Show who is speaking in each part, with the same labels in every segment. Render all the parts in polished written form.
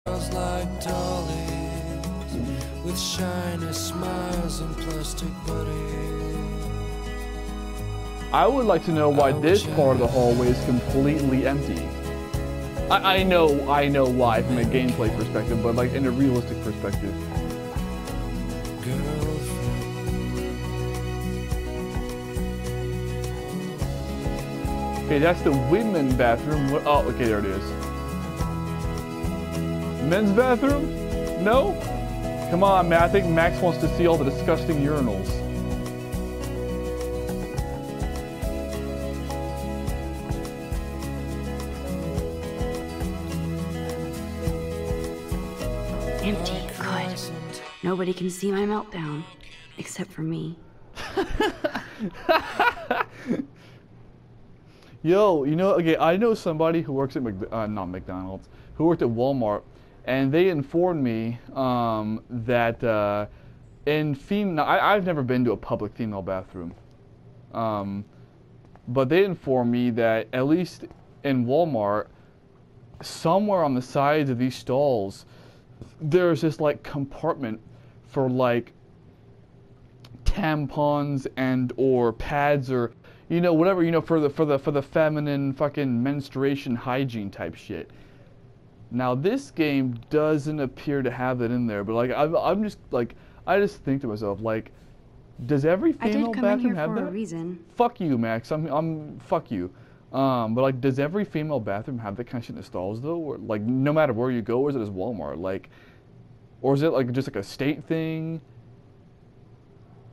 Speaker 1: girls like dollies with shiny smiles and plastic bodies.
Speaker 2: I would like to know why this part of the hallway is completely empty. I know why from a gameplay perspective, but like in a realistic perspective. Okay, that's the women's bathroom. Oh, okay, there it is. Men's bathroom? No? Come on, man. I think Max wants to see all the disgusting urinals.
Speaker 3: Empty. Good. Nobody can see my meltdown. Except for me.
Speaker 2: Yo, you know, okay, I know somebody who works at not McDonald's, who worked at Walmart, and they informed me that in female, I've never been to a public female bathroom, but they informed me that at least in Walmart, somewhere on the sides of these stalls, there's this like compartment for like tampons and or pads or you know whatever, you know, for the feminine fucking menstruation hygiene type shit. Now this game doesn't appear to have it in there, but like I'm just like I just think to myself like, does every female bathroom have that?
Speaker 3: I did come in here for a reason.
Speaker 2: Fuck you, Max. I'm fuck you. But like, does every female bathroom have that kind of shit in the stalls though? Or like, no matter where you go, or is it just Walmart? Like, or is it like just like a state thing?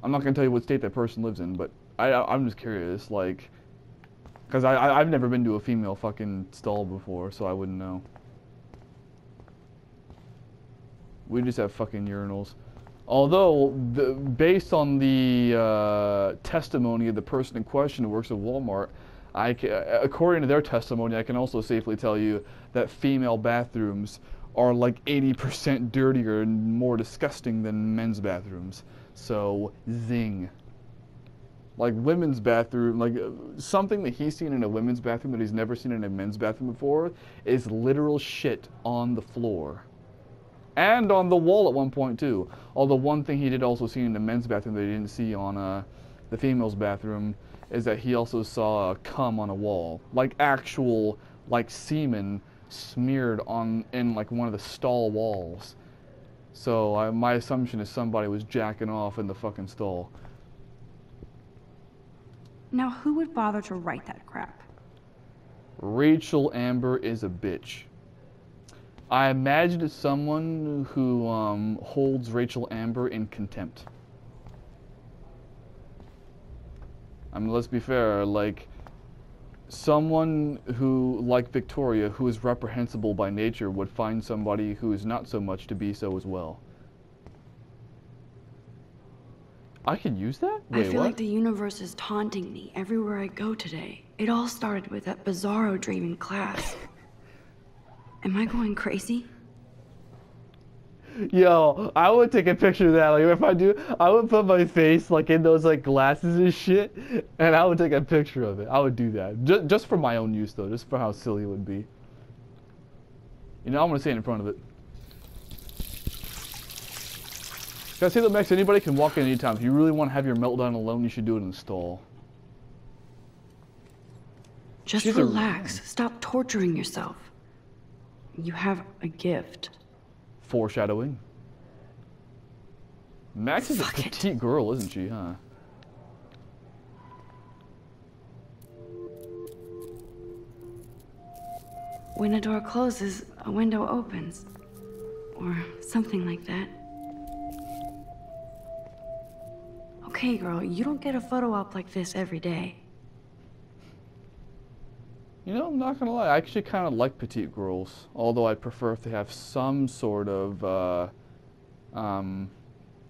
Speaker 2: I'm not gonna tell you what state that person lives in, but I'm just curious, like, cause I've never been to a female fucking stall before, so I wouldn't know. We just have fucking urinals. Although, based on the testimony of the person in question who works at Walmart, according to their testimony, I can also safely tell you that female bathrooms are like 80% dirtier and more disgusting than men's bathrooms. So, zing. Like women's bathroom, like something that he's seen in a women's bathroom that he's never seen in a men's bathroom before is literal shit on the floor. And on the wall at one point too. Although one thing he did also see in the men's bathroom that he didn't see on the female's bathroom is that he also saw cum on a wall. Like actual, like semen smeared in like one of the stall walls. So my assumption is somebody was jacking off in the fucking stall.
Speaker 3: Now, who would bother to write that crap?
Speaker 2: Rachel Amber is a bitch. I imagine it's someone who holds Rachel Amber in contempt. I mean, let's be fair, like, someone who, like Victoria, who is reprehensible by nature, would find somebody who is not so much to be so as well. I can use that? Wait,
Speaker 3: I feel
Speaker 2: what?
Speaker 3: like the universe is taunting me everywhere I go today. It all started with that bizarro dream in class. Am I going crazy?
Speaker 2: Yo, I would take a picture of that. Like, if I do, I would put my face, like, in those, like, glasses and shit, and I would take a picture of it. I would do that. Just for my own use, though. Just for how silly it would be. You know, I'm gonna say it in front of it. Guys, say that, Max, anybody can walk in anytime. If you really want to have your meltdown alone, you should do it in the stall.
Speaker 3: Just relax. Stop torturing yourself. You have a gift.
Speaker 2: Foreshadowing. Max is a petite girl, isn't she, huh?
Speaker 3: When a door closes, a window opens. Or something like that. Okay, girl, you don't get a photo op like this every day.
Speaker 2: You know, I'm not gonna lie, I actually kind of like petite girls. Although I prefer if they have some sort of,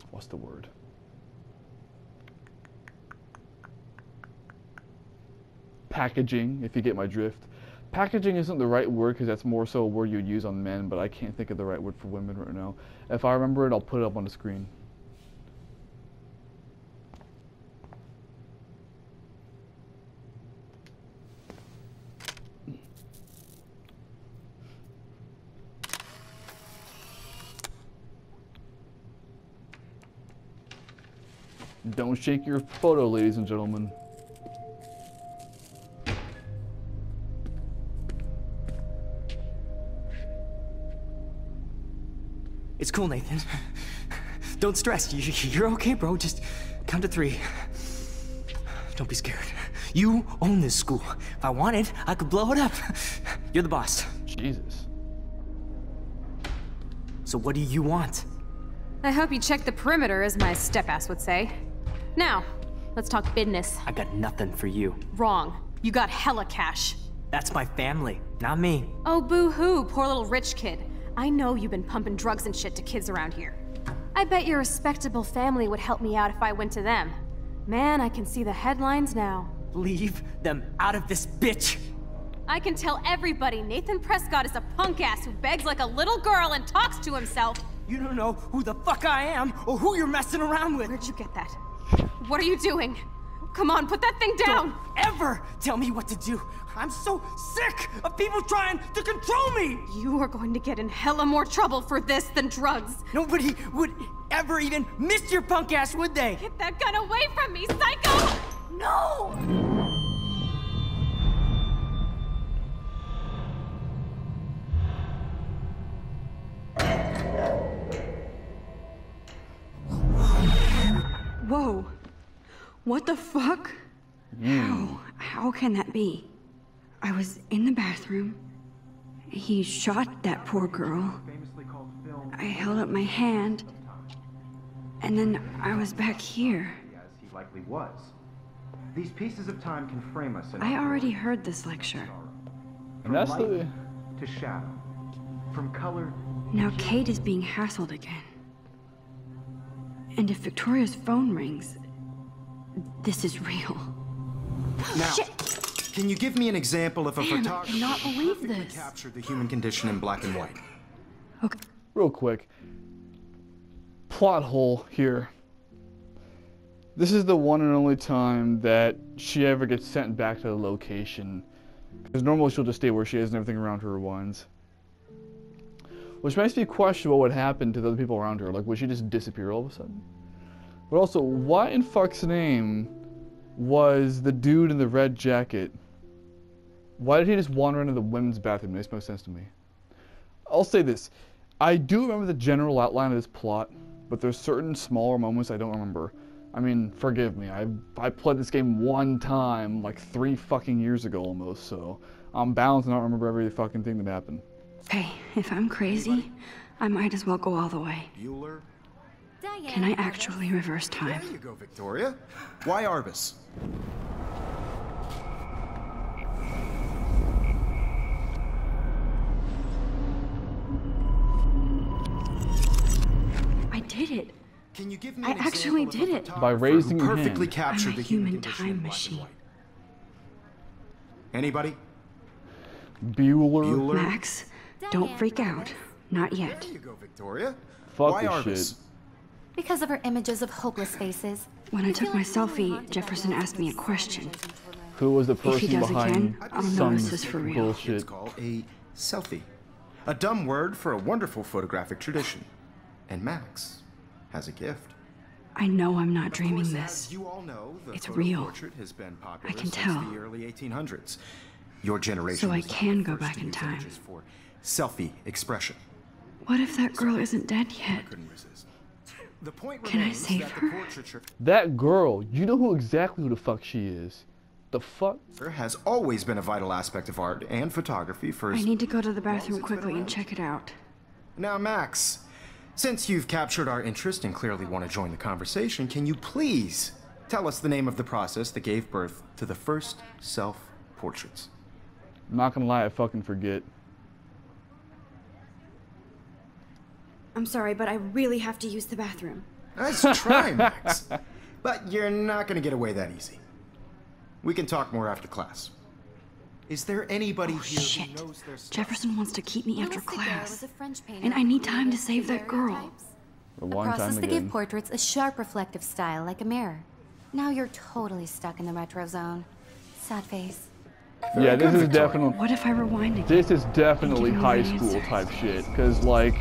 Speaker 2: what's the word? Packaging, if you get my drift. Packaging isn't the right word because that's more so a word you'd use on men, but I can't think of the right word for women right now. If I remember it, I'll put it up on the screen. Don't shake your photo, ladies and gentlemen.
Speaker 4: It's cool, Nathan. Don't stress. You're okay, bro. Just count to 3. Don't be scared. You own this school. If I wanted, I could blow it up. You're the boss.
Speaker 2: Jesus.
Speaker 4: So what do you want?
Speaker 5: I hope you check the perimeter, as my step-ass would say. Now, let's talk business.
Speaker 4: I got nothing for you.
Speaker 5: Wrong. You got hella cash.
Speaker 4: That's my family, not me.
Speaker 5: Oh, boo-hoo, poor little rich kid. I know you've been pumping drugs and shit to kids around here. I bet your respectable family would help me out if I went to them. Man, I can see the headlines now.
Speaker 4: Leave them out of this bitch.
Speaker 5: I can tell everybody Nathan Prescott is a punk ass who begs like a little girl and talks to himself.
Speaker 4: You don't know who the fuck I am or who you're messing around with.
Speaker 5: Where'd you get that? What are you doing? Come on, put that thing down!
Speaker 4: Don't ever tell me what to do. I'm so sick of people trying to control me.
Speaker 5: You are going to get in hella more trouble for this than drugs.
Speaker 4: Nobody would ever even miss your punk ass, would they?
Speaker 5: Get that gun away from me, psycho! No!
Speaker 3: Whoa. What the fuck? How can that be? I was in the bathroom. He shot that poor girl. I held up my hand. And then I was back here.
Speaker 6: As he likely was. These pieces of time can frame us in
Speaker 3: I already heard this lecture.
Speaker 6: from
Speaker 2: And that's
Speaker 6: light
Speaker 2: the...
Speaker 6: to shadow, from color.
Speaker 3: Now Kate is being hassled again. And if Victoria's phone rings, this is real.
Speaker 6: Now,
Speaker 3: Shit.
Speaker 6: can you give me an example of a
Speaker 3: Man, I
Speaker 6: photographer
Speaker 3: cannot believe
Speaker 6: who perfectly
Speaker 3: this.
Speaker 6: captured the human condition in black and white?
Speaker 3: Okay.
Speaker 2: Real quick. Plot hole here. This is the one and only time that she ever gets sent back to the location. Because normally she'll just stay where she is and everything around her rewinds. Which makes me question what would happen to the other people around her. Like, would she just disappear all of a sudden? But also, what in fuck's name was the dude in the red jacket? Why did he just wander into the women's bathroom? It makes no sense to me. I'll say this. I do remember the general outline of this plot, but there's certain smaller moments I don't remember. I mean, forgive me. I played this game one time, like 3 fucking years ago almost, so I'm bound to not remember every fucking thing that happened.
Speaker 3: Hey, if I'm crazy, I might as well go all the way.
Speaker 6: Bueller?
Speaker 3: Can I actually reverse time?
Speaker 6: There you go, Victoria. Why Arbus?
Speaker 3: I did it.
Speaker 6: Can you give me
Speaker 3: I
Speaker 6: an
Speaker 3: actually
Speaker 6: example of a
Speaker 3: did it.
Speaker 6: photographer
Speaker 2: By raising
Speaker 6: who
Speaker 2: your
Speaker 6: perfectly
Speaker 2: hand.
Speaker 6: captured
Speaker 3: I'm a
Speaker 6: the human
Speaker 3: human
Speaker 6: condition in
Speaker 3: time
Speaker 6: black and
Speaker 3: machine.
Speaker 6: white? Anybody?
Speaker 2: Bueller.
Speaker 6: Bueller?
Speaker 3: Max, don't freak out. Not yet.
Speaker 6: There you go, Victoria.
Speaker 2: Fuck
Speaker 6: Why
Speaker 2: this
Speaker 6: Arbus?
Speaker 2: shit.
Speaker 7: Because of her images of hopeless faces.
Speaker 3: When I took my selfie, Jefferson asked me a question.
Speaker 2: Who was the
Speaker 3: If he
Speaker 2: person
Speaker 3: does
Speaker 2: behind
Speaker 3: again, I'll know
Speaker 2: some
Speaker 3: this is for real.
Speaker 6: It's
Speaker 2: bullshit?
Speaker 6: called a selfie. A dumb word for a wonderful photographic tradition. And Max has a gift.
Speaker 3: I know I'm not
Speaker 6: Of
Speaker 3: dreaming
Speaker 6: course,
Speaker 3: this.
Speaker 6: as you all know, the
Speaker 3: It's
Speaker 6: photo
Speaker 3: real.
Speaker 6: portrait has been popular
Speaker 3: I can
Speaker 6: since
Speaker 3: tell.
Speaker 6: the early 1800s. Your generation
Speaker 3: So I
Speaker 6: was the
Speaker 3: can go
Speaker 6: first
Speaker 3: back
Speaker 6: to
Speaker 3: in
Speaker 6: use
Speaker 3: time.
Speaker 6: images for selfie expression.
Speaker 3: What if that girl isn't dead yet?
Speaker 6: Couldn't resist. The point
Speaker 3: Can I
Speaker 6: remains
Speaker 3: save
Speaker 6: that
Speaker 3: her?
Speaker 6: the portraiture
Speaker 2: That girl, you know exactly who the fuck she is. The fuck?
Speaker 6: has always been a vital aspect of art and photography for
Speaker 3: I
Speaker 6: as
Speaker 3: need to go to the bathroom
Speaker 6: it's been
Speaker 3: quickly and
Speaker 6: around.
Speaker 3: check it out.
Speaker 6: Now, Max, since you've captured our interest and clearly want to join the conversation, can you please tell us the name of the process that gave birth to the first self-portraits?
Speaker 2: I'm not gonna lie, I fucking forget.
Speaker 3: I'm sorry, but I really have to use the bathroom.
Speaker 6: Nice try, Max. But you're not going to get away that easy. We can talk more after class. Is there anybody here
Speaker 3: Shit.
Speaker 6: who knows their stuff?
Speaker 3: Jefferson wants to keep me after
Speaker 7: Louis Daguerre
Speaker 3: class.
Speaker 7: was a French painter
Speaker 3: And I need
Speaker 7: who
Speaker 3: time to
Speaker 7: created
Speaker 3: save that girl.
Speaker 7: daguerreotypes.
Speaker 2: A
Speaker 7: A
Speaker 2: one
Speaker 7: process
Speaker 2: time
Speaker 7: that gave
Speaker 2: again.
Speaker 7: portraits a sharp reflective style like a mirror. Now you're totally stuck in the retro zone. Sad face.
Speaker 2: Yeah, this
Speaker 6: good,
Speaker 2: is
Speaker 6: Victoria.
Speaker 2: definitely
Speaker 3: What if I rewind again?
Speaker 2: this is definitely
Speaker 3: Give me
Speaker 2: high
Speaker 3: the
Speaker 2: school
Speaker 3: answers.
Speaker 2: type shit. Cause like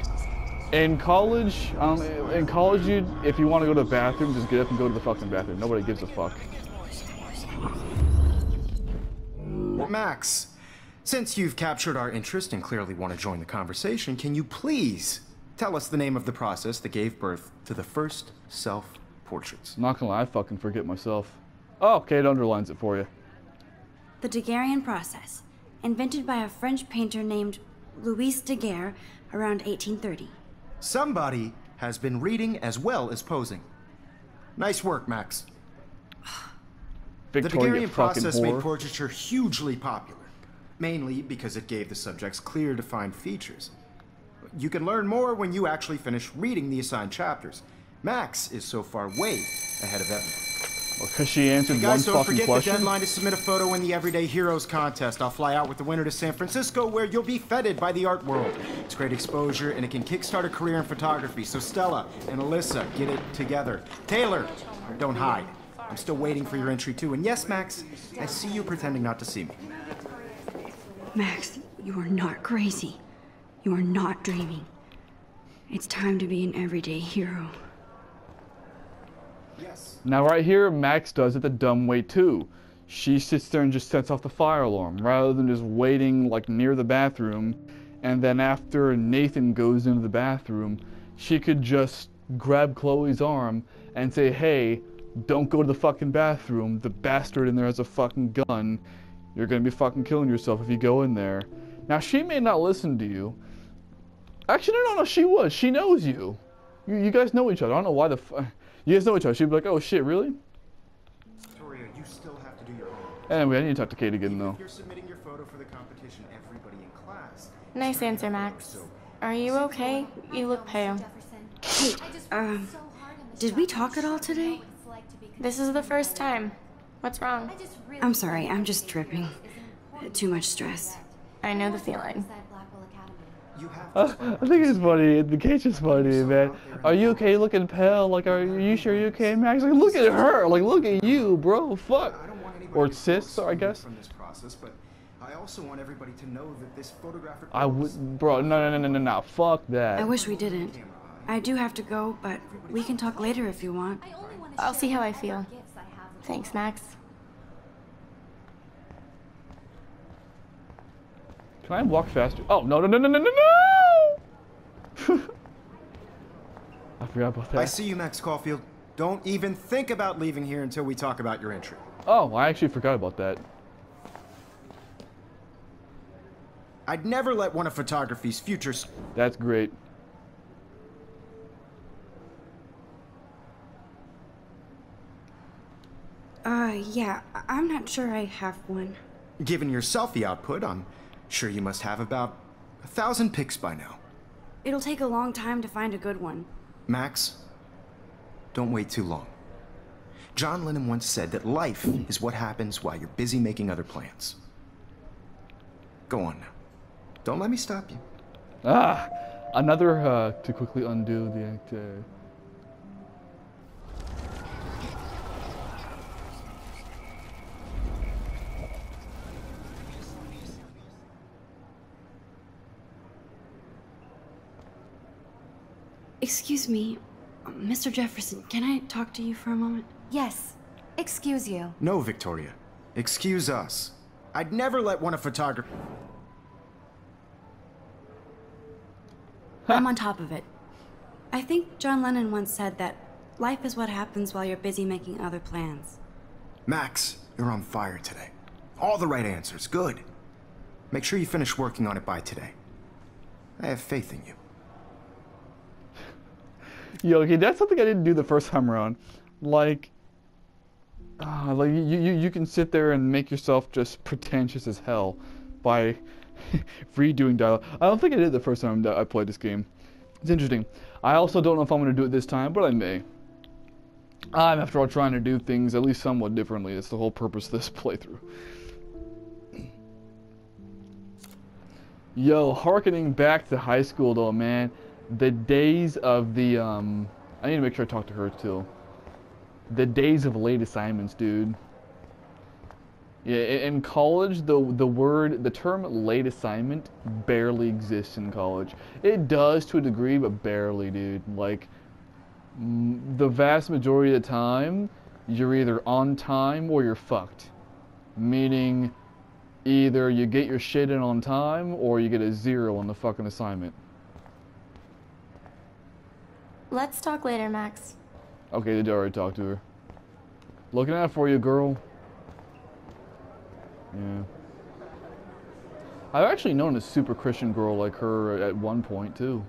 Speaker 2: In college, if you want to go to the bathroom, just get up and go to the fucking bathroom. Nobody gives a fuck.
Speaker 6: Max, since you've captured our interest and clearly want to join the conversation, can you please tell us the name of the process that gave birth to the first self-portraits?
Speaker 2: Not gonna lie, I fucking forget myself. Oh, Kate underlines it for you.
Speaker 8: The Daguerrean process, invented by a French painter named Louis Daguerre around 1830.
Speaker 6: Somebody has been reading as well as posing. Nice work, Max. The Daguerrean process made portraiture hugely popular, mainly because it gave the subjects clear, defined features. You can learn more when you actually finish reading the assigned chapters. Max is so far way ahead of everyone.
Speaker 2: Because she answered one fucking question. Guys, don't forget the
Speaker 6: deadline to submit a photo in the Everyday Heroes contest. I'll fly out with the winner to San Francisco, where you'll be feted by the art world. It's great exposure, and it can kickstart a career in photography. So Stella and Alyssa, get it together. Taylor, don't hide. I'm still waiting for your entry, too. And yes, Max, I see you pretending not to see me.
Speaker 3: Max, you are not crazy. You are not dreaming. It's time to be an everyday hero.
Speaker 6: Yes.
Speaker 2: Now right here, Max does it the dumb way too. She sits there and just sets off the fire alarm rather than just waiting like near the bathroom, and then after Nathan goes into the bathroom, she could just grab Chloe's arm and say, hey, don't go to the fucking bathroom. The bastard in there has a fucking gun. You're gonna be fucking killing yourself if you go in there. Now she may not listen to you. Actually, no, she would. She knows you. You guys know each other. I don't know why the fuck. You guys know each other. She'd be like, oh shit, really?
Speaker 6: Victoria, you still have to do your homework.
Speaker 2: Anyway, I need to talk to Kate again though.
Speaker 6: If you're submitting your photo for the competition, everybody in class.
Speaker 9: Nice answer, Max. Are you okay? You look pale.
Speaker 8: Hey, did we talk at all today?
Speaker 9: This is the first time. What's wrong?
Speaker 8: I'm sorry, I'm just tripping. Too much stress.
Speaker 9: I know the feeling.
Speaker 2: I think it's funny. The Kate's just funny, man. Are you okay? Looking pale. Like, are you sure you're okay, Max? Like, look at her. Like, look at you, bro. Fuck. Or sis, I guess.
Speaker 6: From this process, but I also want everybody to know that this photographic.
Speaker 2: I would, bro. No. Fuck that.
Speaker 8: I wish we didn't. I do have to go, but we can talk later if you want.
Speaker 9: I'll see how I feel. Thanks, Max.
Speaker 2: Can I walk faster? Oh, no. I forgot about that.
Speaker 6: I see you, Max Caulfield. Don't even think about leaving here until we talk about your entry.
Speaker 2: Oh, I actually forgot about that.
Speaker 6: I'd never let one of photography's futures.
Speaker 2: That's great.
Speaker 8: Yeah, I'm not sure I have one.
Speaker 6: Given your selfie output, I'm sure you must have about 1,000 pics by now.
Speaker 8: It'll take a long time to find a good one.
Speaker 6: Max, don't wait too long. John Lennon once said that life is what happens while you're busy making other plans. Go on now. Don't let me stop you.
Speaker 2: Another to quickly undo the act.
Speaker 8: Excuse me, Mr. Jefferson, can I talk to you for a moment?
Speaker 7: Yes. Excuse you.
Speaker 6: No, Victoria. Excuse us. I'd never let one of photography.
Speaker 8: I'm on top of it. I think John Lennon once said that life is what happens while you're busy making other plans.
Speaker 6: Max, you're on fire today. All the right answers. Good. Make sure you finish working on it by today. I have faith in you.
Speaker 2: Yo, okay, that's something I didn't do the first time around. Like you can sit there and make yourself just pretentious as hell by redoing dialogue. I don't think I did the first time that I played this game. It's interesting. I also don't know if I'm going to do it this time, but I may. I'm, after all, trying to do things at least somewhat differently. That's the whole purpose of this playthrough. Yo, harkening back to high school though, man. The days of the, I need to make sure I talk to her too. The days of late assignments, dude. Yeah, in college, the term late assignment barely exists in college. It does to a degree, but barely, dude. Like, the vast majority of the time, you're either on time or you're fucked. Meaning, either you get your shit in on time or you get a 0 on the fucking assignment.
Speaker 9: Let's talk later, Max.
Speaker 2: Okay, they already talked to her. Looking out for you, girl. Yeah. I've actually known a super Christian girl like her at one point too.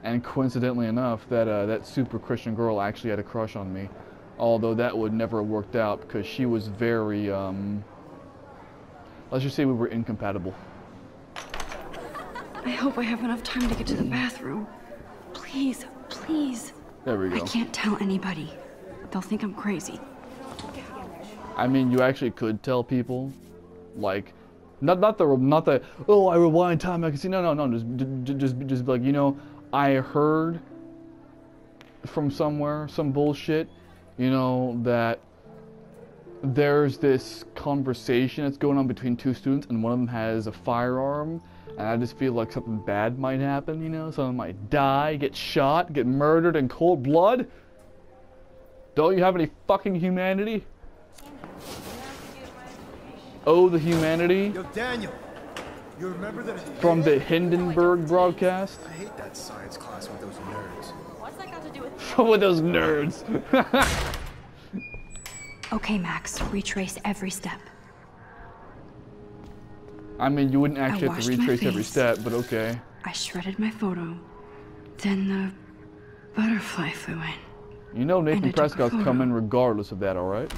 Speaker 2: And coincidentally enough, that super Christian girl actually had a crush on me. Although that would never have worked out because she was very, let's just say we were incompatible.
Speaker 3: I hope I have enough time to get to the bathroom. Please, please.
Speaker 2: There we go.
Speaker 3: I can't tell anybody. They'll think I'm crazy.
Speaker 2: I mean, you actually could tell people, like, not the oh, I rewind time, I can see. No, just be like, you know, I heard from somewhere some bullshit, you know, that there's this conversation that's going on between two students, and one of them has a firearm, and I just feel like something bad might happen, you know, someone might die, get shot, get murdered in cold blood. Don't you have any fucking humanity? Oh, the humanity.
Speaker 6: Yo, Daniel, you remember that
Speaker 2: from the Hindenburg broadcast?
Speaker 6: I hate that science class with those nerds.
Speaker 9: What's that got to do with
Speaker 2: with those nerds?
Speaker 3: Okay, Max, retrace every step.
Speaker 2: I mean, you wouldn't actually have to retrace every step, but okay.
Speaker 3: I shredded my photo. Then the butterfly flew in.
Speaker 2: You know Nathan Prescott's coming regardless of that, alright?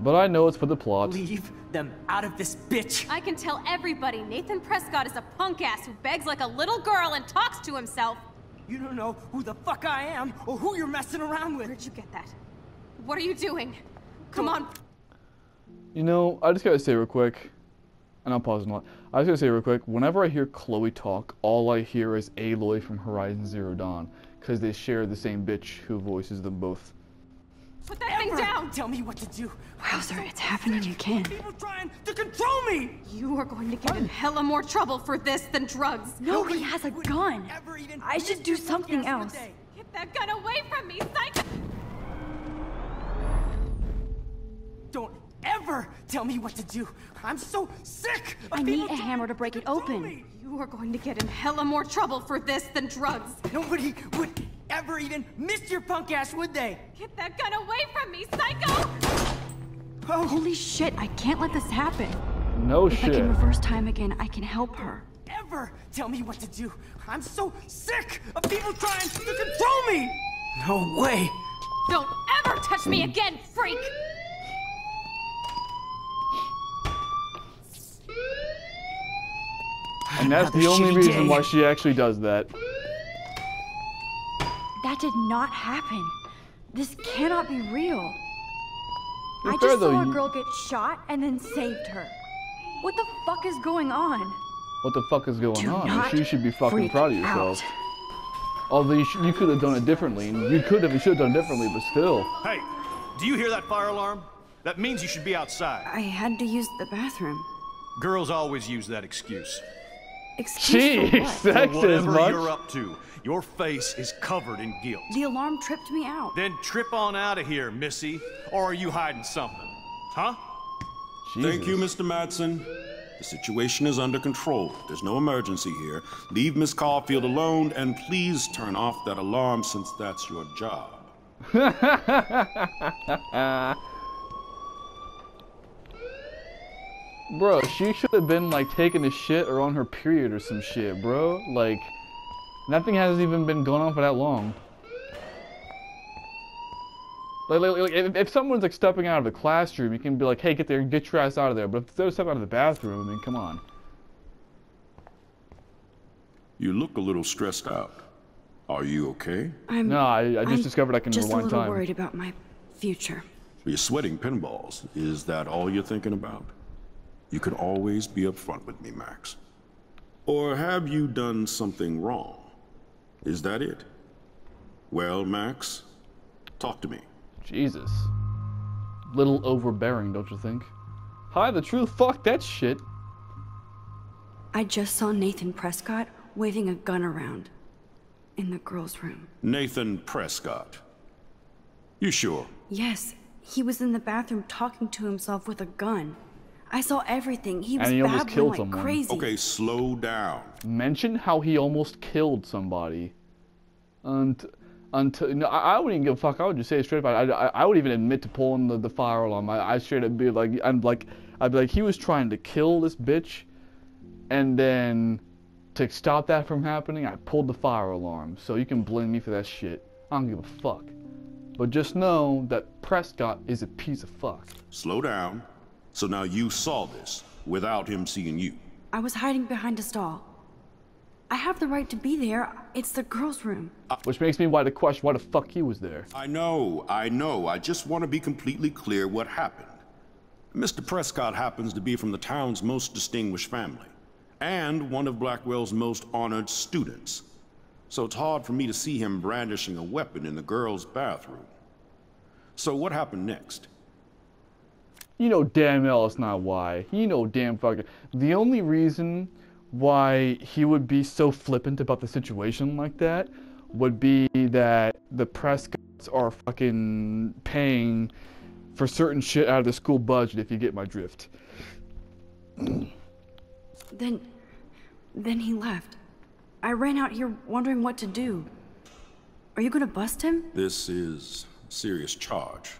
Speaker 2: But I know it's for the plot.
Speaker 4: Leave them out of this bitch!
Speaker 5: I can tell everybody Nathan Prescott is a punk ass who begs like a little girl and talks to himself.
Speaker 4: You don't know who the fuck I am or who you're messing around with.
Speaker 5: Where'd you get that? What are you doing? Come on.
Speaker 2: You know, I just gotta say real quick, and I'm pausing a lot. I just gotta say real quick, whenever I hear Chloe talk, all I hear is Aloy from Horizon Zero Dawn, because they share the same bitch who voices them both.
Speaker 5: Put that thing down!
Speaker 4: Tell me what to do.
Speaker 3: Wowzer, it's happening again.
Speaker 4: People trying to control me!
Speaker 5: You are going to get in hella more trouble for this than drugs.
Speaker 3: Nobody has a gun. I should do something else.
Speaker 5: Get that gun away from me, psycho!
Speaker 4: Don't ever tell me what to do. I'm so sick of
Speaker 3: I need a hammer to break it open.
Speaker 5: You are going to get in hella more trouble for this than drugs.
Speaker 4: Nobody would ever even miss your punk ass, would they?
Speaker 5: Get that gun away from me, psycho!
Speaker 4: Oh.
Speaker 3: Holy shit, I can't let this happen.
Speaker 2: No
Speaker 3: if
Speaker 2: shit.
Speaker 3: If I can reverse time again, I can help her.
Speaker 4: Ever tell me what to do. I'm so sick of people trying to control me! No way!
Speaker 5: Don't ever touch me again, freak!
Speaker 2: And that's the only reason why she actually does that.
Speaker 3: That did not happen. This cannot be real. I
Speaker 2: fair,
Speaker 3: just
Speaker 2: though,
Speaker 3: saw a girl get shot and then saved her. What the fuck is going on?
Speaker 2: What the fuck is going on?
Speaker 3: not
Speaker 2: You should be fucking
Speaker 3: freak
Speaker 2: proud of yourself.
Speaker 3: out.
Speaker 2: Although you could have done it differently. You should have done it differently, but still.
Speaker 10: Hey, do you hear that fire alarm? That means you should be outside.
Speaker 3: I had to use the bathroom.
Speaker 10: Girls always use that excuse.
Speaker 3: Excuse for what?
Speaker 2: Sexist,
Speaker 10: Whatever
Speaker 2: much?
Speaker 10: you're up to, your face is covered in guilt.
Speaker 3: The alarm tripped me out.
Speaker 10: Then trip on out of here, Missy. Or are you hiding something? Huh?
Speaker 2: Jesus.
Speaker 11: Thank you, Mr. Madsen. The situation is under control. There's no emergency here. Leave Miss Caulfield alone, and please turn off that alarm since that's your job.
Speaker 2: Bro, she should have been like taking a shit or on her period or some shit, bro. Like, nothing hasn't even been going on for that long. Like if someone's like stepping out of the classroom, you can be like, hey, get your ass out of there. But if they're stepping out of the bathroom, I mean, come on.
Speaker 11: You look a little stressed out. Are you okay?
Speaker 2: No, I just discovered I can rewind time.
Speaker 3: Just a little worried about my future.
Speaker 11: You're sweating pinballs. Is that all you're thinking about? You can always be upfront with me, Max. Or have you done something wrong? Is that it? Well, Max, talk to me.
Speaker 2: Jesus. Little overbearing, don't you think? Hide the truth? Fuck that shit.
Speaker 3: I just saw Nathan Prescott waving a gun around in the girls' room.
Speaker 11: Nathan Prescott. You sure?
Speaker 3: Yes, he was in the bathroom talking to himself with a gun. I saw everything. He was
Speaker 2: almost killed
Speaker 3: babbling like
Speaker 2: someone.
Speaker 3: crazy.
Speaker 11: Okay, slow down.
Speaker 2: Mention how he almost killed somebody. Until no, I wouldn't even give a fuck. I would just say it straight up. I would even admit to pulling the fire alarm. I straight up be like, I'd be like, he was trying to kill this bitch, and then to stop that from happening, I pulled the fire alarm. So you can blame me for that shit. I don't give a fuck. But just know that Prescott is a piece of fuck.
Speaker 11: Slow down. So now you saw this without him seeing you.
Speaker 3: I was hiding behind a stall. I have the right to be there. It's the girls' room.
Speaker 2: Which makes me want to question why the fuck he was there.
Speaker 11: I know. I just want to be completely clear what happened. Mr. Prescott happens to be from the town's most distinguished family, and one of Blackwell's most honored students. So it's hard for me to see him brandishing a weapon in the girls' bathroom. So what happened next?
Speaker 2: You know damn well it's not why. You know damn fucking... The only reason why he would be so flippant about the situation like that would be that the Prescotts are fucking paying for certain shit out of the school budget, if you get my drift.
Speaker 3: Then he left. I ran out here wondering what to do. Are you gonna bust him?
Speaker 11: This is a serious charge.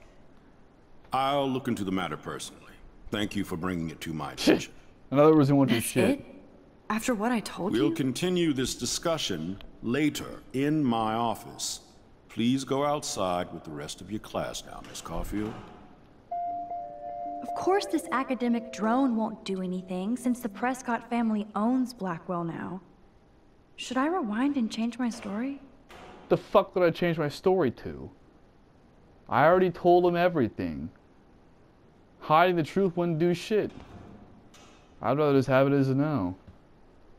Speaker 11: I'll look into the matter personally. Thank you for bringing it to my attention.
Speaker 2: In other words, he went to
Speaker 3: That's
Speaker 2: shit.
Speaker 3: it? After what I told you?
Speaker 11: We'll continue this discussion later in my office. Please go outside with the rest of your class now, Miss Caulfield.
Speaker 12: Of course this academic drone won't do anything, since the Prescott family owns Blackwell now. Should I rewind and change my story?
Speaker 2: The fuck did I change my story to? I already told him everything. Hiding the truth wouldn't do shit. I'd rather just have it as a no.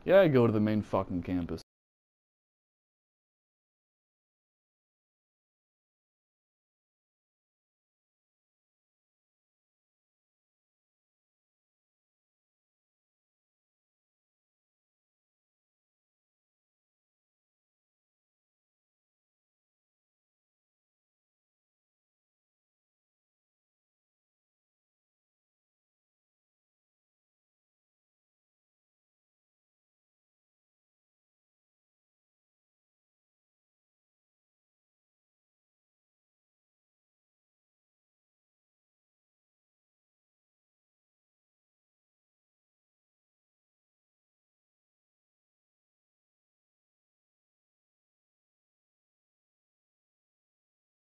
Speaker 2: Yeah, I go to the main fucking campus.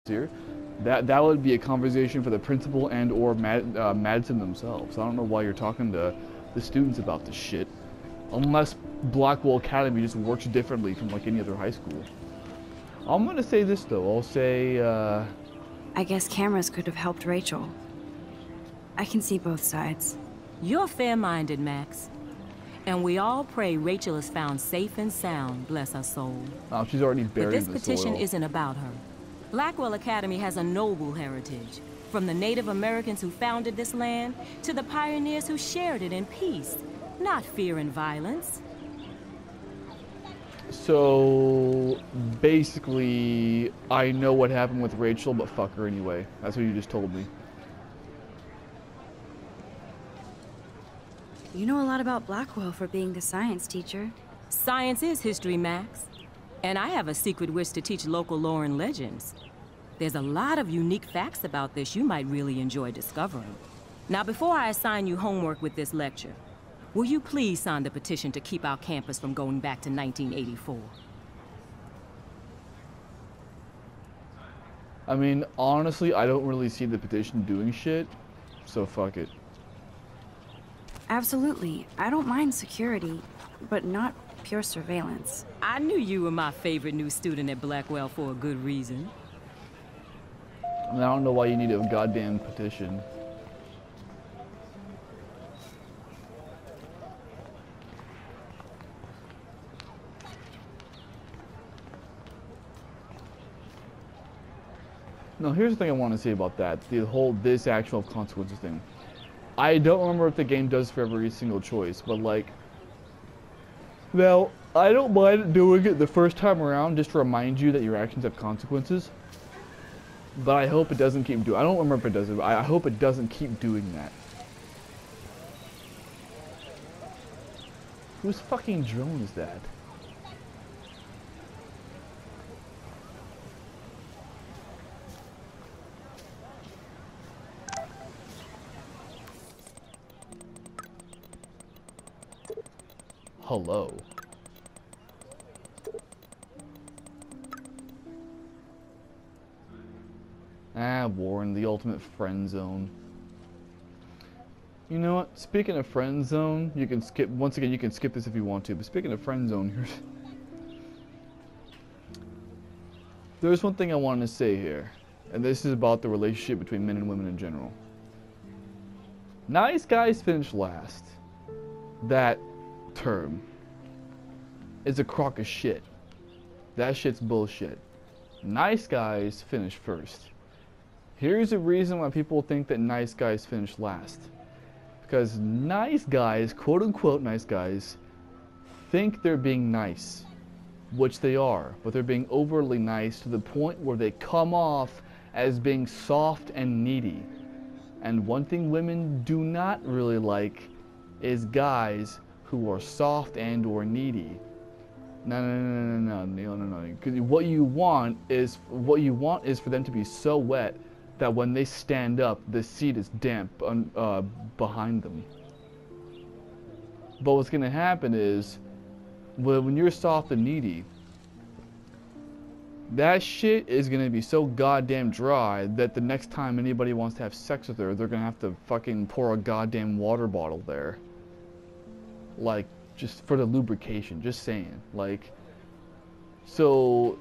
Speaker 2: Here, that would be a conversation for the principal and or Madsen themselves. I don't know why you're talking to the students about this shit, unless Blackwell Academy just works differently from like any other high school. I'm gonna say this though. I'll say.
Speaker 3: I guess cameras could have helped Rachel. I can see both sides.
Speaker 13: You're fair-minded, Max. And we all pray Rachel is found safe and sound, bless her soul.
Speaker 2: Oh, she's already buried in the soil.
Speaker 13: But this petition isn't about her. Blackwell Academy has a noble heritage, from the Native Americans who founded this land to the pioneers who shared it in peace, not fear and violence.
Speaker 2: So, basically, I know what happened with Rachel, but fuck her anyway. That's what you just told me.
Speaker 3: You know a lot about Blackwell for being the science teacher.
Speaker 13: Science is history, Max. And I have a secret wish to teach local lore and legends. There's a lot of unique facts about this you might really enjoy discovering. Now, before I assign you homework with this lecture, will you please sign the petition to keep our campus from going back to 1984?
Speaker 2: I mean, honestly, I don't really see the petition doing shit, so fuck it.
Speaker 3: Absolutely. I don't mind security, but not pure surveillance.
Speaker 13: I knew you were my favorite new student at Blackwell for a good reason.
Speaker 2: I mean, I don't know why you need a goddamn petition. No, here's the thing I want to say about that. The whole this actual consequences thing. I don't remember if the game does for every single choice, but like, now, I don't mind doing it the first time around just to remind you that your actions have consequences. But I hope it doesn't keep doing. I don't remember if it does it, but I hope it doesn't keep doing that. Whose fucking drone is that? Hello. Ah, Warren, the ultimate friend zone. You know what? Speaking of friend zone, you can skip, once again, you can skip this if you want to, but speaking of friend zone, there's one thing I wanted to say here, and this is about the relationship between men and women in general. Nice guys finish last. That term is a crock of shit. That shit's bullshit. Nice guys finish first. Here's the reason why people think that nice guys finish last. Because nice guys, quote unquote nice guys, think they're being nice, which they are, but they're being overly nice to the point where they come off as being soft and needy. And one thing women do not really like is guys who are soft and or needy. No. Because what you want is for them to be so wet that when they stand up, the seat is damp behind them. But what's gonna happen is, when you're soft and needy, that shit is gonna be so goddamn dry that the next time anybody wants to have sex with her, they're gonna have to fucking pour a goddamn water bottle there. Like, just for the lubrication, just saying. Like, so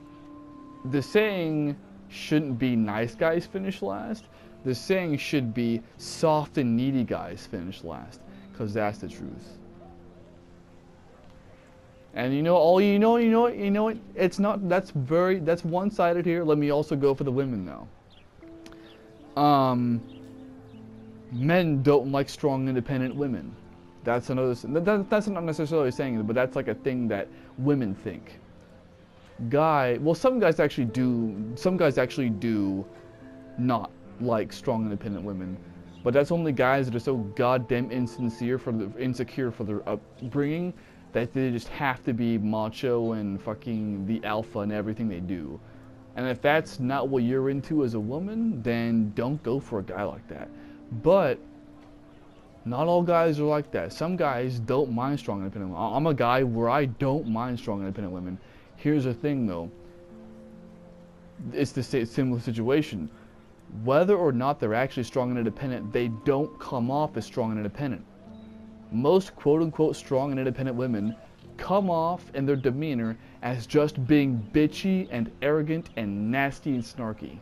Speaker 2: the saying shouldn't be nice guys finish last. The saying should be soft and needy guys finish last, because that's the truth. And it's not, that's one-sided here. Let me also go for the women now. Men don't like strong, independent women. That's another, that's not necessarily saying it, but that's like a thing that women think. Well, some guys actually do not like strong, independent women, but that's only guys that are so goddamn insecure for their upbringing that they just have to be macho and fucking the alpha in everything they do. And if that's not what you're into as a woman, then don't go for a guy like that. But not all guys are like that. Some guys don't mind strong, independent women. I'm a guy where I don't mind strong, independent women. Here's the thing though, it's the similar situation. Whether or not they're actually strong and independent, they don't come off as strong and independent. Most quote-unquote strong and independent women come off in their demeanor as just being bitchy and arrogant and nasty and snarky.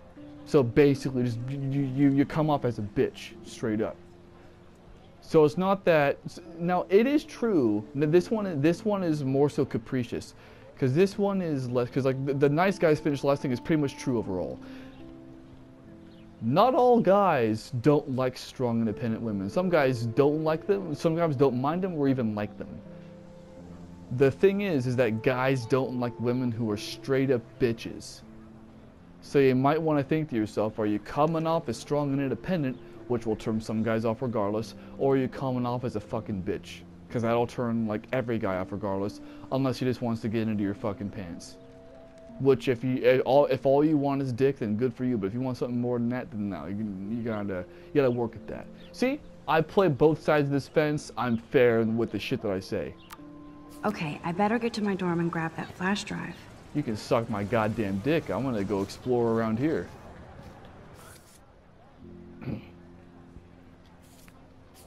Speaker 2: So basically, just you come off as a bitch, straight up. So it's not that. Now it is true that this one is more so capricious, because this one is less. Because like the nice guys finish last thing is pretty much true overall. Not all guys don't like strong, independent women. Some guys don't like them. Some guys don't mind them or even like them. The thing is that guys don't like women who are straight up bitches. So you might want to think to yourself, are you coming off as strong and independent, which will turn some guys off regardless, or are you coming off as a fucking bitch? Because that'll turn like every guy off regardless, unless he just wants to get into your fucking pants. Which if all you want is dick, then good for you. But if you want something more than that, then no, you gotta work at that. See, I play both sides of this fence. I'm fair with the shit that I say.
Speaker 8: Okay, I better get to my dorm and grab that flash drive.
Speaker 2: You can suck my goddamn dick. I'm gonna go explore around here.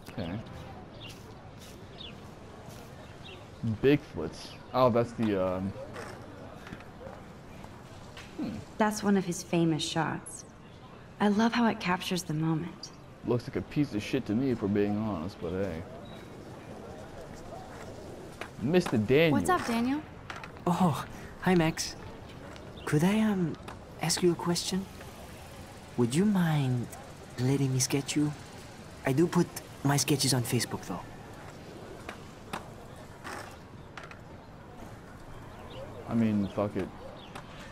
Speaker 2: Okay. Bigfoots. Oh, that's the
Speaker 8: That's one of his famous shots. I love how it captures the moment.
Speaker 2: Looks like a piece of shit to me, if we're being honest, but hey. Mr. Daniel.
Speaker 8: What's up, Daniel?
Speaker 4: Oh, hi, Max. Could I, ask you a question? would you mind letting me sketch you? I do put my sketches on Facebook, though.
Speaker 2: I mean, fuck it.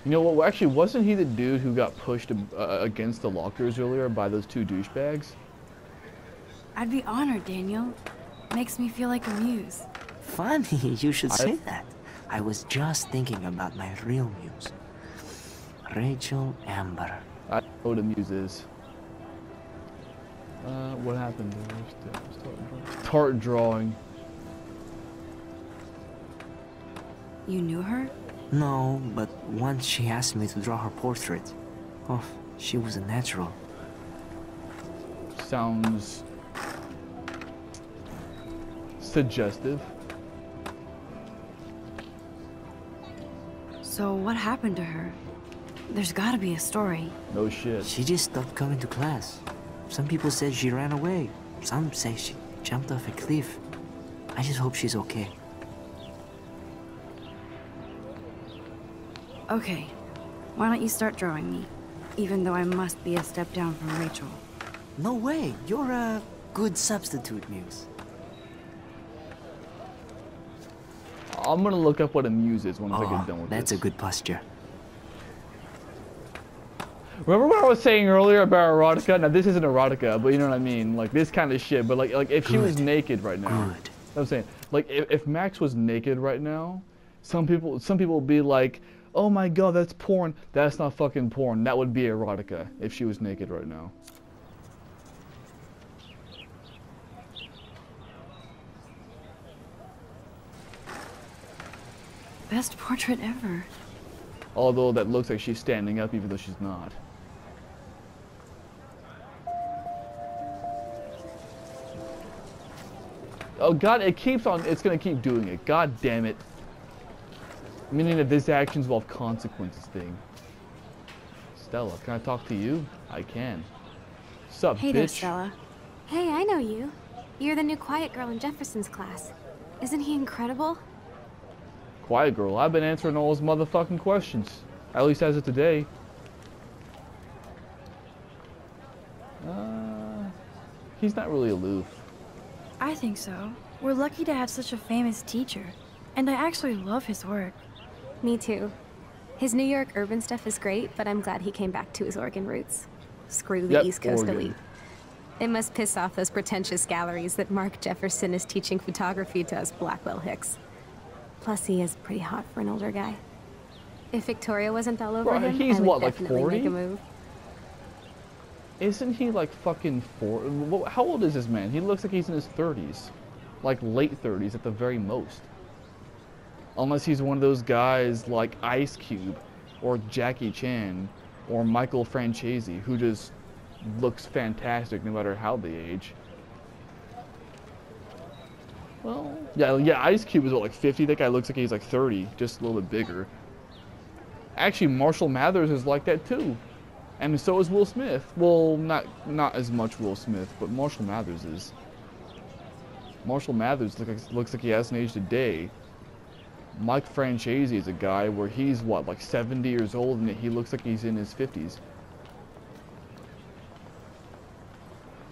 Speaker 2: You know what? Actually, wasn't he the dude who got pushed against the lockers earlier by those two douchebags?
Speaker 3: I'd be honored, Daniel. Makes me feel like a muse.
Speaker 4: Funny you should say that. I was just thinking about my real muse. Rachel Amber.
Speaker 2: I know what a muse is. What happened? Tart drawing.
Speaker 3: You knew her?
Speaker 4: No, but once she asked me to draw her portrait. Oh, she was a natural.
Speaker 2: Sounds suggestive.
Speaker 3: So what happened to her? There's gotta be a story.
Speaker 2: No shit.
Speaker 4: She just stopped coming to class. Some people said she ran away. Some say she jumped off a cliff. I just hope she's okay.
Speaker 3: Okay, why don't you start drawing me? Even though I must be a step down from Rachel.
Speaker 4: No way, you're a good substitute, Muse.
Speaker 2: I'm gonna look up what a muse is once I get done with
Speaker 4: that's
Speaker 2: this.
Speaker 4: A good posture.
Speaker 2: Remember what I was saying earlier about erotica? Now this isn't erotica, but you know what I mean, like this kind of shit. But like if she was naked right now,
Speaker 4: Good.
Speaker 2: I'm saying, like if Max was naked right now, some people would be like, oh my god, that's porn. That's not fucking porn. That would be erotica if she was naked right now.
Speaker 3: Best portrait ever.
Speaker 2: Although that looks like she's standing up even though she's not. Oh god, it keeps on, it's gonna keep doing it. God damn it. Meaning that this actions involve consequences thing. Stella, can I talk to you? I can. Sup,
Speaker 5: hey
Speaker 2: bitch?
Speaker 5: There, Stella. Hey, I know you. You're the new quiet girl in Jefferson's class. Isn't he incredible?
Speaker 2: Quiet girl, I've been answering all his motherfucking questions. At least as of today. He's not really aloof.
Speaker 12: I think so. We're lucky to have such a famous teacher. And I actually love his work.
Speaker 5: Me too. His New York urban stuff is great, but I'm glad he came back to his Oregon roots. Screw the East Coast elite. It must piss off those pretentious galleries that Mark Jefferson is teaching photography to us Blackwell Hicks. Plus, he is pretty hot for an older guy. If Victoria wasn't all over him,
Speaker 2: he's
Speaker 5: I would
Speaker 2: what, like
Speaker 5: definitely
Speaker 2: 40?
Speaker 5: make a move.
Speaker 2: Isn't he like fucking 4? How old is this man? He looks like he's in his 30s. Like late 30s at the very most. Unless he's one of those guys like Ice Cube or Jackie Chan or Michael Franchese who just looks fantastic no matter how they age. Well, yeah, Ice Cube is what, like 50? That guy looks like he's like 30, just a little bit bigger. Actually, Marshall Mathers is like that too. And so is Will Smith. Well, not as much Will Smith, but Marshall Mathers is. Marshall Mathers looks like he hasn't aged a day. Mike Franchese is a guy where he's what, like 70 years old, and he looks like he's in his 50s.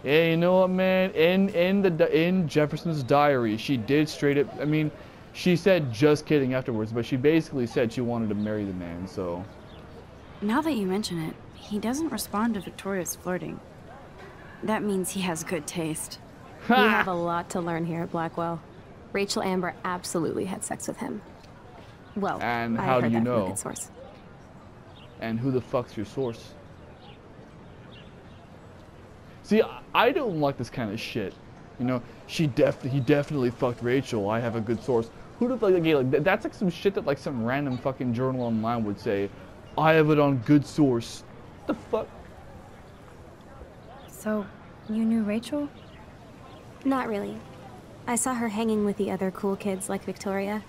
Speaker 2: Yeah, you know what, man? In Jefferson's diary, she did straight up. I mean, she said just kidding afterwards, but she basically said she wanted to marry the man. So.
Speaker 3: Now that you mention it, he doesn't respond to Victoria's flirting. That means he has good taste.
Speaker 5: We have a lot to learn here at Blackwell. Rachel Amber absolutely had sex with him. Well,
Speaker 2: and
Speaker 5: I
Speaker 2: how
Speaker 5: heard
Speaker 2: do you
Speaker 5: that from a
Speaker 2: know?
Speaker 5: good source.
Speaker 2: And who the fuck's your source? See, I don't like this kind of shit. You know, he definitely fucked Rachel. I have a good source. Who the fuck? Like, that's like some shit that like some random fucking journal online would say. I have it on good source. What the fuck?
Speaker 12: So, you knew Rachel?
Speaker 5: Not really. I saw her hanging with the other cool kids like Victoria.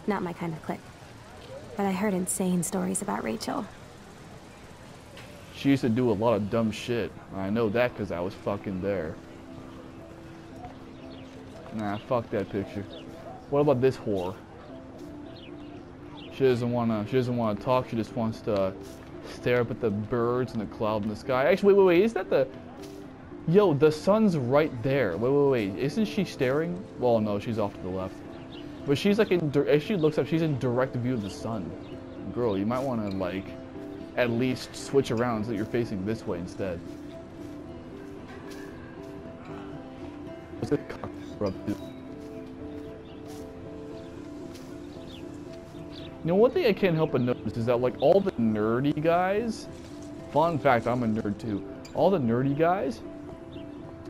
Speaker 5: Not my kind of clique. But I heard insane stories about Rachel.
Speaker 2: She used to do a lot of dumb shit. I know that because I was fucking there. Nah, fuck that picture. What about this whore? She doesn't wanna talk. She just wants to stare up at the birds and the cloud in the sky. Actually, wait, is that the... Yo, the sun's right there. Wait. Isn't she staring? Well, no, she's off to the left. But she's like as she looks up, she's in direct view of the sun. Girl, you might want to, like, at least switch around so that you're facing this way instead. What's this cock up to? You know, one thing I can't help but notice is that, like, all the nerdy guys, fun fact, I'm a nerd too, all the nerdy guys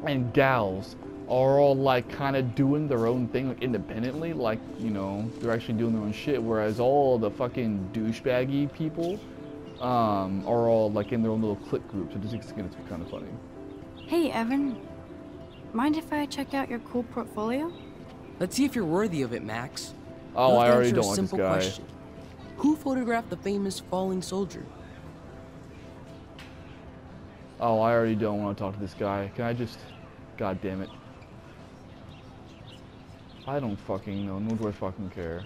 Speaker 2: and gals are all, like, kind of doing their own thing, like, independently, like, you know, they're actually doing their own shit, whereas all the fucking douchebaggy people are all, like, in their own little clique groups. I just think it's kind of funny.
Speaker 12: Hey, Evan. Mind if I check out your cool portfolio?
Speaker 14: Let's see if you're worthy of it, Max.
Speaker 2: Oh, I already don't want this guy.
Speaker 14: Question. Who photographed the famous falling soldier?
Speaker 2: Oh, I already don't want to talk to this guy. Can I just... God damn it. I don't fucking know, nor do I fucking care.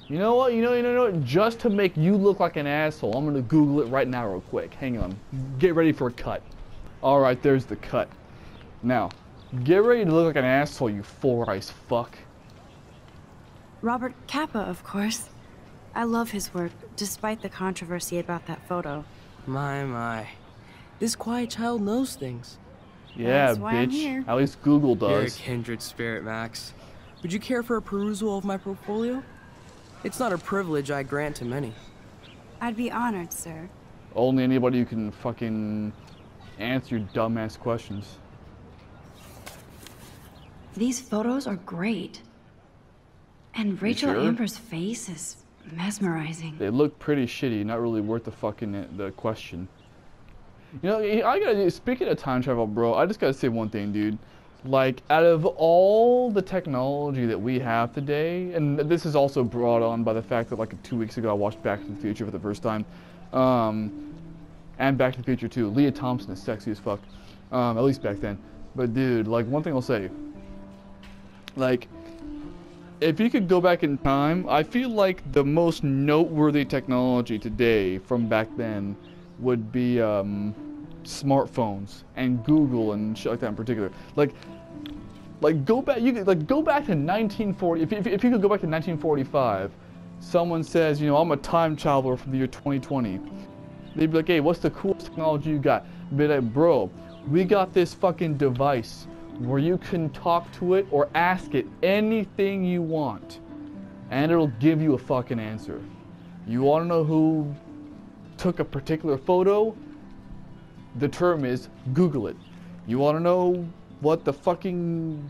Speaker 2: You know what? You know what? Just to make you look like an asshole, I'm gonna Google it right now real quick. Hang on. Get ready for a cut. Alright, there's the cut. Now, get ready to look like an asshole, you four-eyes fuck.
Speaker 12: Robert Capa, of course. I love his work, despite the controversy about that photo.
Speaker 14: My. This quiet child knows things.
Speaker 2: Yeah,
Speaker 12: that's why I'm
Speaker 2: bitch.
Speaker 12: here.
Speaker 2: At least Google does.
Speaker 14: You're a kindred spirit, Max. Would you care for a perusal of my portfolio? It's not a privilege I grant to many.
Speaker 12: I'd be honored, sir.
Speaker 2: Only anybody who can fucking answer your dumbass questions.
Speaker 12: These photos are great. And Rachel Amber's face is mesmerizing.
Speaker 2: They look pretty shitty, not really worth the fucking the question. You know, I gotta, speaking of time travel, bro, I just gotta say one thing, dude. Like, out of all the technology that we have today, and this is also brought on by the fact that, like, 2 weeks ago I watched Back to the Future for the first time, and Back to the Future 2. Leah Thompson is sexy as fuck, at least back then. But dude, like, one thing I'll say, like, if you could go back in time, I feel like the most noteworthy technology today from back then would be smartphones and Google and shit like that in particular. Like go back. You could like go back to 1940. If you could go back to 1945, someone says, you know, I'm a time traveler from the year 2020. They'd be like, hey, what's the coolest technology you got? Be like, bro, we got this fucking device where you can talk to it or ask it anything you want, and it'll give you a fucking answer. You want to know who took a particular photo? The term is Google it. You want to know what the fucking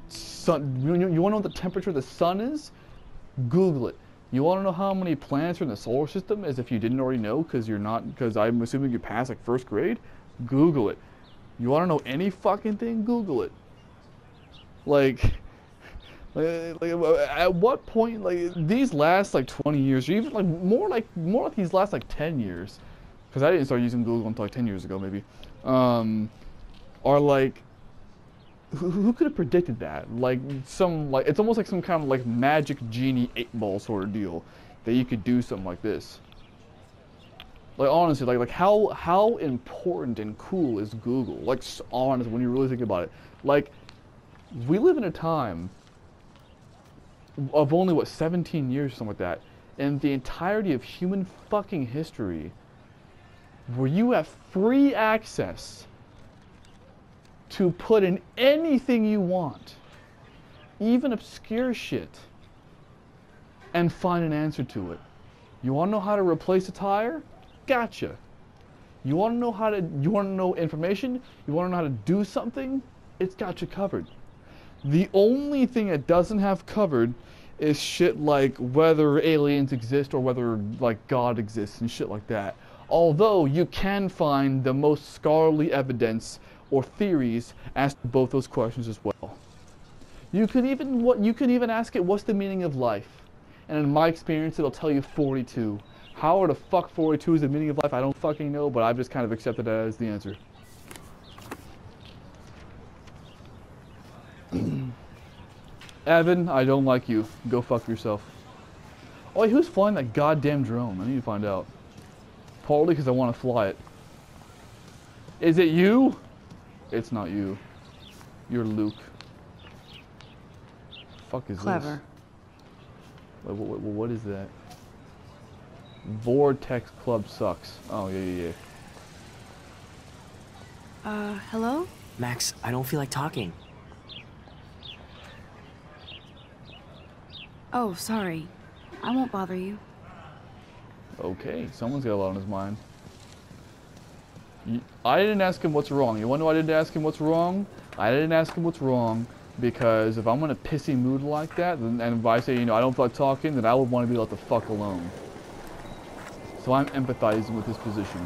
Speaker 2: sun, you want to know what the temperature of the sun is? Google it. You want to know how many planets are in the solar system, as if you didn't already know, because I'm assuming you passed like first grade? Google it. You want to know any fucking thing? Google it. Like at what point, like, these last like 20 years, or even like more like these last like 10 years, because I didn't start using Google until like 10 years ago maybe, are like, who could have predicted that? Like it's almost like some kind of like magic genie 8-ball sort of deal that you could do something like this. Like, honestly, like how important and cool is Google? Like, honestly, when you really think about it, like, we live in a time of only, what, 17 years or something like that, in the entirety of human fucking history, where you have free access to put in anything you want, even obscure shit, and find an answer to it. You want to know how to replace a tire? Gotcha. You want to know information? You want to know how to do something? It's got you covered. The only thing it doesn't have covered is shit like whether aliens exist or whether, like, God exists and shit like that. Although you can find the most scholarly evidence or theories as to both those questions as well. You could even ask it, what's the meaning of life? And in my experience, it'll tell you 42. How the fuck 42 is the meaning of life, I don't fucking know, but I've just kind of accepted that as the answer. Evan, I don't like you. Go fuck yourself. Oh, wait, who's flying that goddamn drone? I need to find out. partly because I want to fly it. Is it you? It's not you. You're Luke. Fuck is
Speaker 3: Clever.
Speaker 2: this? What is that? Vortex Club sucks. Oh, yeah.
Speaker 3: Hello?
Speaker 4: Max, I don't feel like talking.
Speaker 3: Oh, sorry. I won't bother you.
Speaker 2: Okay, someone's got a lot on his mind. I didn't ask him what's wrong. You wanna know why I didn't ask him what's wrong? I didn't ask him what's wrong because if I'm in a pissy mood like that, and if I say, you know, I don't feel like talking, then I would want to be let the fuck alone. So I'm empathizing with his position.